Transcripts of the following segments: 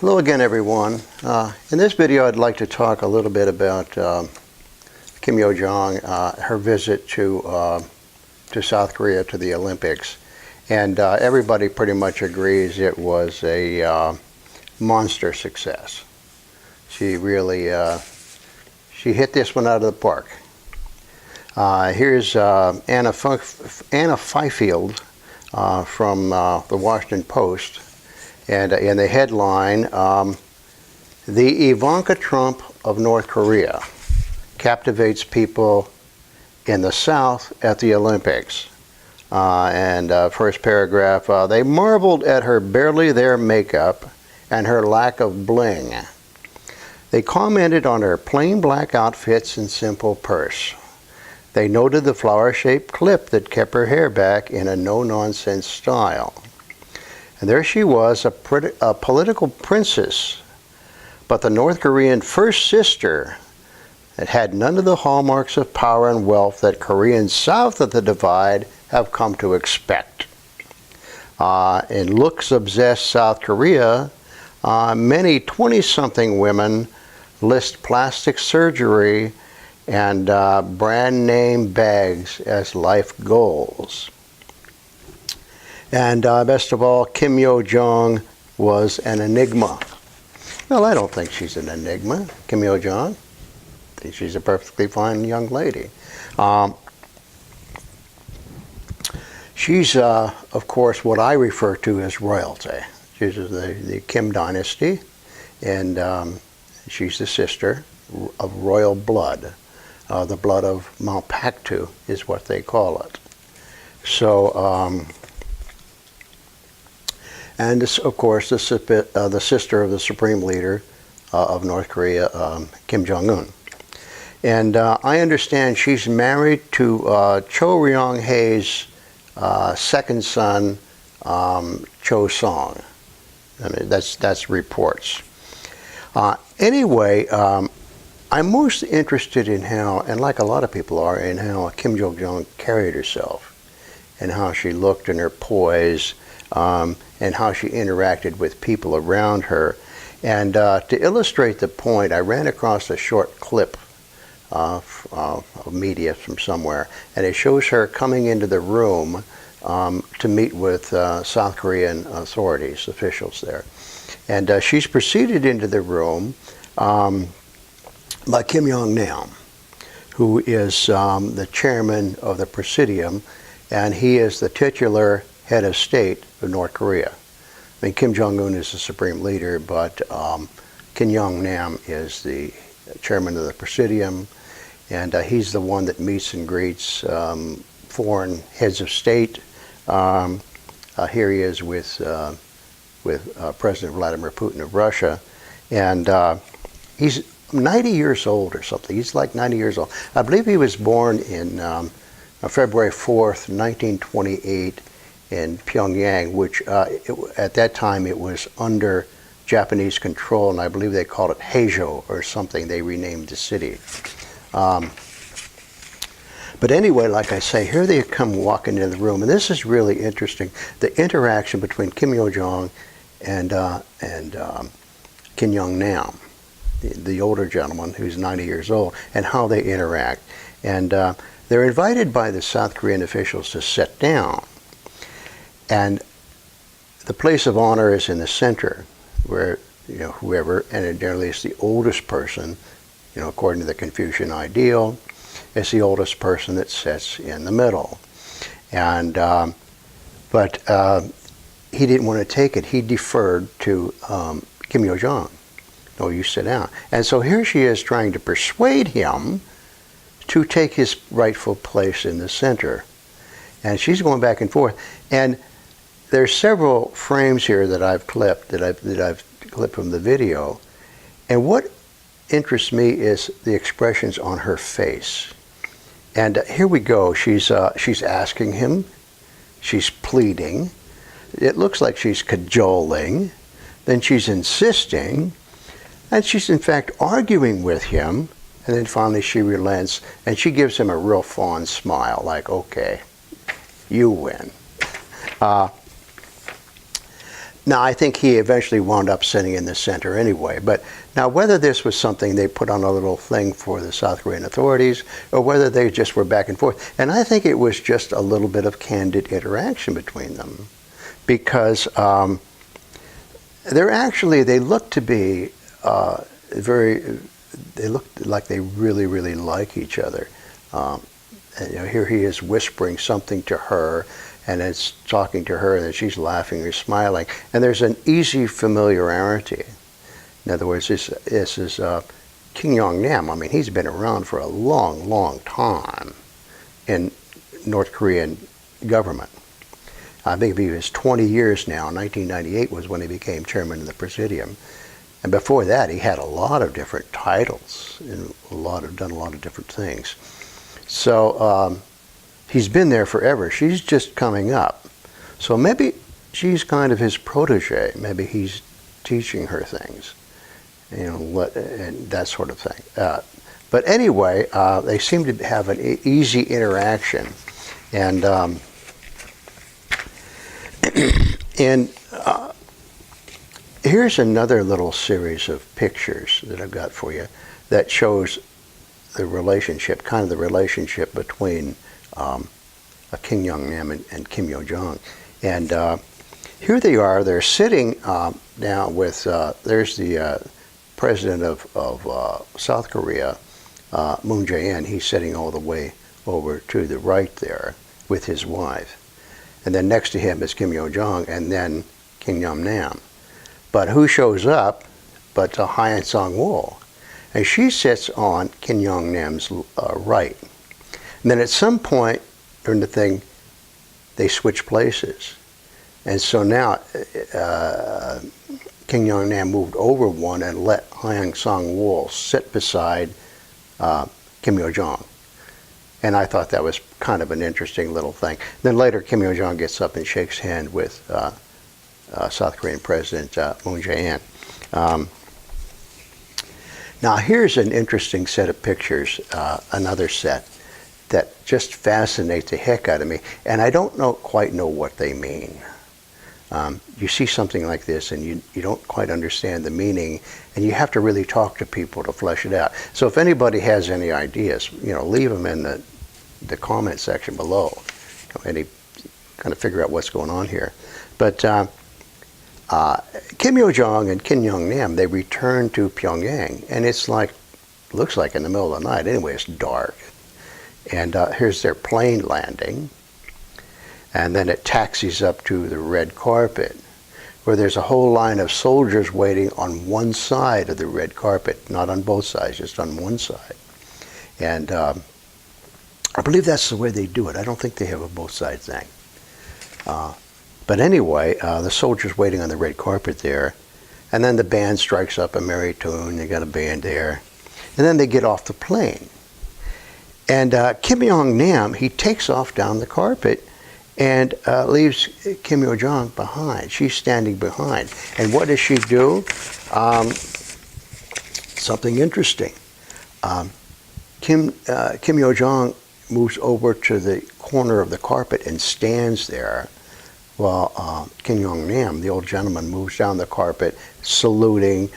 Hello again, everyone. In this video, I'd like to talk a little bit about Kim Yo Jong, her visit to South Korea to the Olympics, and everybody pretty much agrees it was a monster success. She really she hit this one out of the park. Here's Anna Fifield from the Washington Post. And in the headline, the Ivanka Trump of North Korea captivates people in the South at the Olympics. First paragraph, they marveled at her barely there makeup and her lack of bling. They commented on her plain black outfits and simple purse. They noted the flower-shaped clip that kept her hair back in a no-nonsense style. And there she was, a political princess, but the North Korean first sister that had none of the hallmarks of power and wealth that Koreans south of the divide have come to expect. In looks-obsessed South Korea, many 20-something women list plastic surgery and brand-name bags as life goals. And best of all, Kim Yo Jong was an enigma. Well, I don't think she's an enigma, Kim Yo Jong. I think she's a perfectly fine young lady. She's, of course, what I refer to as royalty. She's the Kim dynasty, and she's the sister of royal blood. The blood of Mount Paktu is what they call it. So, and this, of course, the sister of the supreme leader of North Korea, Kim Jong-un. And I understand she's married to Cho Ryong-hae's second son, Cho Song. I mean, that's reports. Anyway, I'm most interested in how, and like a lot of people are, in how Kim Yo Jong carried herself, and how she looked in her poise, and how she interacted with people around her. And to illustrate the point, I ran across a short clip of media from somewhere, and it shows her coming into the room to meet with South Korean authorities, officials there. And she's preceded into the room by Kim Yong-nam, who is the chairman of the Presidium, and he is the titular head of state of North Korea. I mean, Kim Jong-un is the supreme leader, but Kim Yong-nam is the chairman of the Presidium, and he's the one that meets and greets foreign heads of state. Here he is with President Vladimir Putin of Russia, and he's 90 years old or something. He's like 90 years old. I believe he was born in February 4th, 1928, in Pyongyang, which at that time it was under Japanese control, and I believe they called it Heijo or something. They renamed the city. But anyway, like I say, here they come walking into the room, and this is really interesting. The interaction between Kim Yo Jong and Kim Yong-nam, the older gentleman who's 90 years old, and how they interact. And they're invited by the South Korean officials to sit down. And the place of honor is in the center, where, you know, whoever, and it generally is the oldest person, you know, according to the Confucian ideal, is the oldest person that sits in the middle. And but he didn't want to take it. He deferred to Kim Yo Jong. No, you sit down. And so here she is trying to persuade him to take his rightful place in the center. And she's going back and forth. And there's several frames here that I've clipped, that I've clipped from the video. And what interests me is the expressions on her face. And here we go. She's asking him. She's pleading. It looks like she's cajoling. Then she's insisting. And she's in fact arguing with him. And then finally she relents, and she gives him a real fond smile, like, okay, you win. Now, I think he eventually wound up sitting in the center anyway. But now, whether this was something they put on a little thing for the South Korean authorities, or whether they just were back and forth, and I think it was just a little bit of candid interaction between them, because they look to be they look like they really, really like each other. And, here he is whispering something to her, and it's talking to her, and then she's laughing or smiling, and there's an easy familiarity. In other words, this is Kim Yo-nam. I mean, he's been around for a long, long time in North Korean government. I think he was 20 years now. 1998 was when he became chairman of the Presidium. And before that, he had a lot of different titles and done a lot of different things. So he's been there forever. She's just coming up. So maybe she's kind of his protege. Maybe he's teaching her things, and that sort of thing. But anyway, they seem to have an easy interaction. And here's another little series of pictures that I've got for you that shows the relationship, kind of the relationship between Kim Yo-nam and Kim Yo Jong. And here they are, they're sitting down with, there's the president of South Korea, Moon Jae-in. He's sitting all the way over to the right there with his wife. And then next to him is Kim Yo Jong, and then Kim Yo-nam. But who shows up but Hyun Sung-woo? And she sits on Kim Yo-nam's right. And then at some point during the thing, they switch places. And so now Kim Yo-nam moved over one and let Hyun Sung-woo sit beside Kim Yo Jong. And I thought that was kind of an interesting little thing. Then later, Kim Yo Jong gets up and shakes hands with South Korean President Moon Jae-in. Now here's an interesting set of pictures, another set that just fascinate the heck out of me, and I don't quite know what they mean. You see something like this and you don't quite understand the meaning, and you have to really talk to people to flesh it out. So if anybody has any ideas, leave them in the comment section below, and kind of figure out what's going on here. But Kim Yo Jong and Kim Yo-nam, they return to Pyongyang, and looks like in the middle of the night. Anyway, it's dark. And here's their plane landing. And then it taxis up to the red carpet, where there's a whole line of soldiers waiting on one side of the red carpet, not on both sides, just on one side. And I believe that's the way they do it. I don't think they have a both side thing. But anyway, the soldiers waiting on the red carpet there, and then the band strikes up a merry tune. They got a band there, and then they get off the plane. And Kim Yo-nam, he takes off down the carpet and leaves Kim Yo Jong behind. She's standing behind. And what does she do? Something interesting. Kim Yo Jong moves over to the corner of the carpet and stands there, while Kim Yo-nam, the old gentleman, moves down the carpet saluting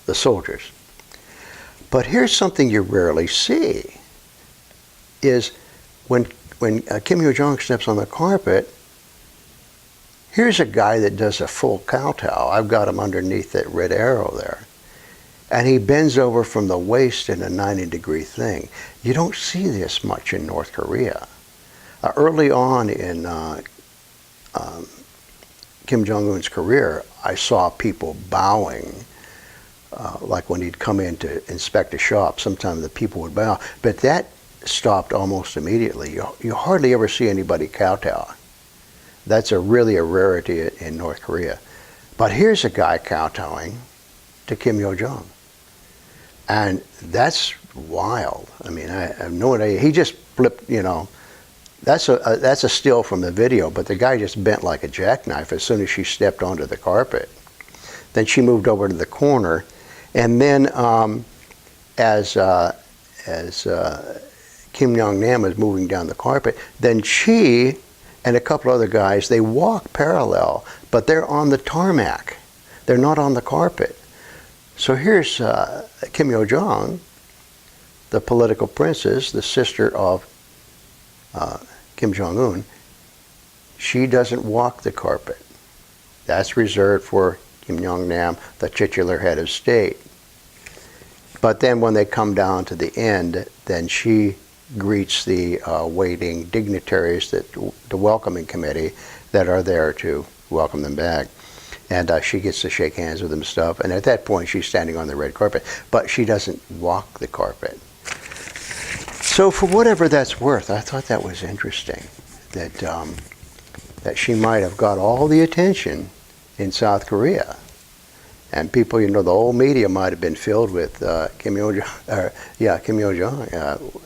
the soldiers. But here's something you rarely see, is when Kim Yo Jong steps on the carpet, here's a guy that does a full kowtow. I've got him underneath that red arrow there. And he bends over from the waist in a 90-degree thing. You don't see this much in North Korea. Early on in Kim Jong-un's career, I saw people bowing, like when he'd come in to inspect a shop. Sometimes the people would bow, but that stopped almost immediately. You hardly ever see anybody kowtow. That's really a rarity in North Korea. But here's a guy kowtowing to Kim Yo Jong, and that's wild. I mean, I have no idea. He just flipped, That's a still from the video, but the guy just bent like a jackknife as soon as she stepped onto the carpet. Then she moved over to the corner, and then as Kim Yo-nam was moving down the carpet, then she and a couple other guys, they walk parallel, but they're on the tarmac. They're not on the carpet. So here's Kim Yo Jong, the political princess, the sister of Kim Jong-un. She doesn't walk the carpet. That's reserved for Kim Jong-nam, the titular head of state. But then when they come down to the end, then she greets the waiting dignitaries, the welcoming committee that are there to welcome them back. And she gets to shake hands with them and stuff. And at that point, she's standing on the red carpet. But she doesn't walk the carpet. So for whatever that's worth, I thought that was interesting. That she might have got all the attention in South Korea. And people, the whole media might have been filled with Kim Yo Jong,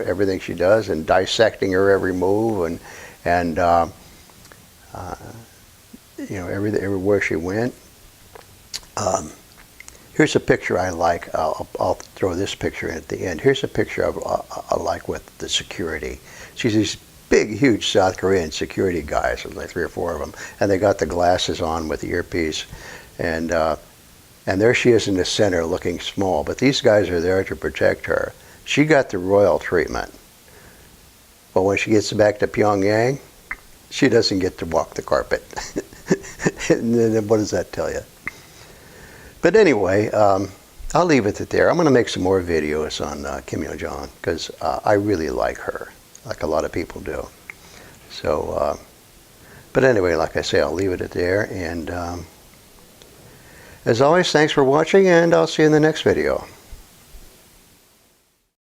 everything she does, and dissecting her every move, and everywhere she went. Here's a picture I like. I'll throw this picture in at the end. Here's a picture I like with the security. She's these big, huge South Korean security guys, like 3 or 4 of them, and they got the glasses on with the earpiece, and there she is in the center looking small, but these guys are there to protect her. She got the royal treatment. But when she gets back to Pyongyang, she doesn't get to walk the carpet. And then what does that tell you? But anyway, I'll leave it there. I'm going to make some more videos on Kim Yo Jong because I really like her, like a lot of people do. So, but anyway, like I say, I'll leave it there. And as always, thanks for watching, and I'll see you in the next video.